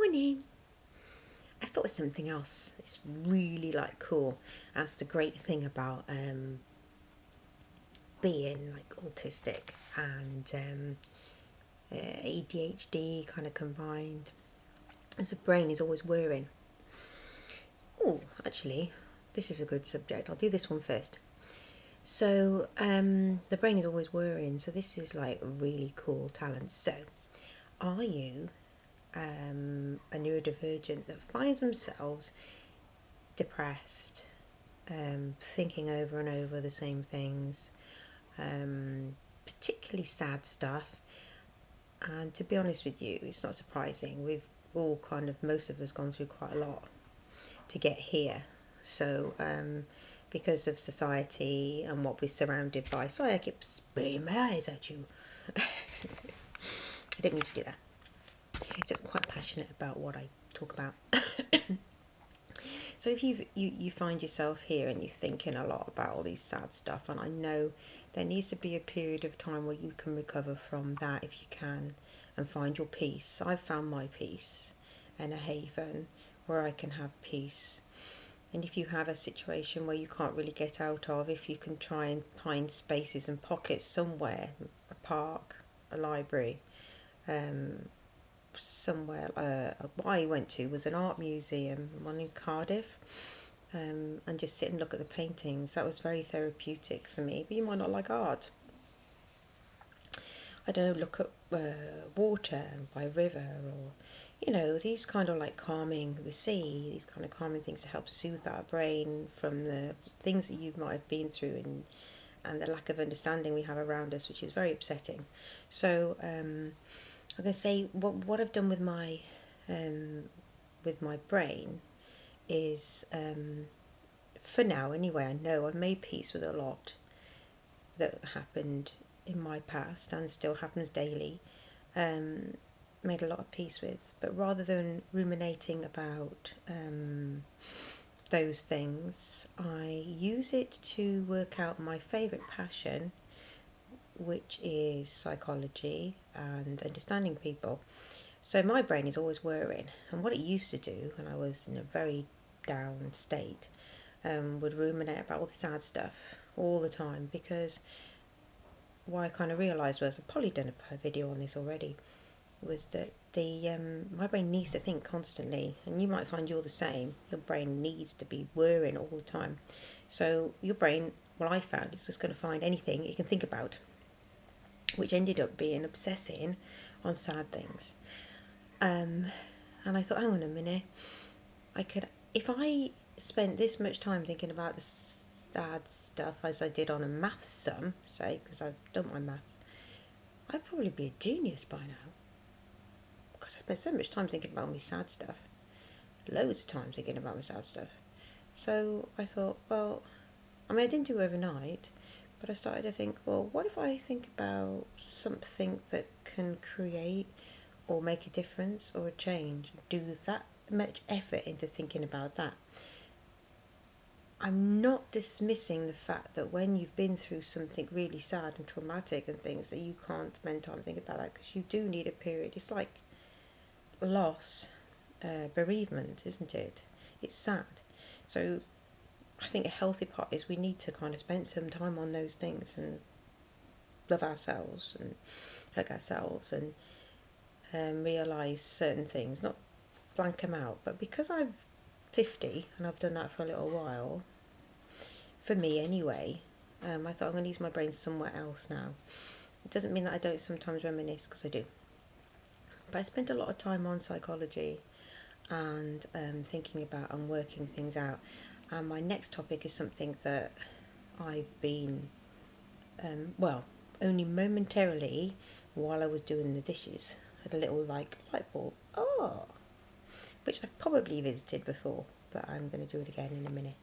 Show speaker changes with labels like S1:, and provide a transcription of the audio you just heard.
S1: morning. I thought of something else. It's really like cool. That's the great thing about being like autistic and ADHD kind of combined. As the brain is always whirring. Oh, actually, this is a good subject. I'll do this one first. So the brain is always whirring. So this is like a really cool talent. So, are you a neurodivergent that finds themselves depressed, thinking over and over the same things, particularly sad stuff? And to be honest with you, it's not surprising. We've all most of us gone through quite a lot to get here. So because of society and what we're surrounded by. Sorry, I keep spraying my eyes at you. I didn't mean to do that. I'm just quite passionate about what I talk about. So if you find yourself here and you're thinking a lot about all these sad stuff, and I know there needs to be a period of time where you can recover from that if you can and find your peace. I've found my peace and a haven where I can have peace. And if you have a situation where you can't really get out of, if you can try and find spaces and pockets somewhere, a park, a library, somewhere, what I went to was an art museum, one in Cardiff, and just sit and look at the paintings. That was very therapeutic for me. But you might not like art. I don't know, look at water by a river, or these kind of like calming, the sea, these kind of calming things to help soothe our brain from the things that you might have been through and the lack of understanding we have around us, which is very upsetting. So I'm going to say what I've done with my brain is, for now anyway, I know I've made peace with a lot that happened in my past and still happens daily. Made a lot of peace with, but rather than ruminating about those things, I use it to work out my favourite passion, which is psychology and understanding people. So my brain is always whirring, and what it used to do when I was in a very down state, would ruminate about all the sad stuff all the time, because what I kind of realised was, I've probably done a video on this already, was that my brain needs to think constantly, and you might find you're the same. Your brain needs to be whirring all the time. So your brain, what I found, is just going to find anything it can think about, which ended up being obsessing on sad things. And I thought, hang on a minute, if I spent this much time thinking about the sad stuff as I did on a maths sum, say, because I don't mind maths, I'd probably be a genius by now. Because I spent so much time thinking about my sad stuff. Loads of time thinking about my sad stuff. So I thought, well, I didn't do it overnight, but I started to think, well, what if I think about something that can create or make a difference or a change? Do that much effort into thinking about that. I'm not dismissing the fact that when you've been through something really sad and traumatic and things, that you can't spend time thinking about that, because you do need a period. It's like loss, bereavement, isn't it? It's sad. So I think a healthy part is we need to kind of spend some time on those things and love ourselves and hug ourselves and realise certain things, not blank them out. But because I'm 50 and I've done that for a little while, for me anyway, I thought I'm going to use my brain somewhere else now. It doesn't mean that I don't sometimes reminisce, because I do. But I spent a lot of time on psychology and thinking about and working things out. And my next topic is something that I've been, only momentarily while I was doing the dishes, had a little like light bulb, which I've probably visited before, but I'm going to do it again in a minute.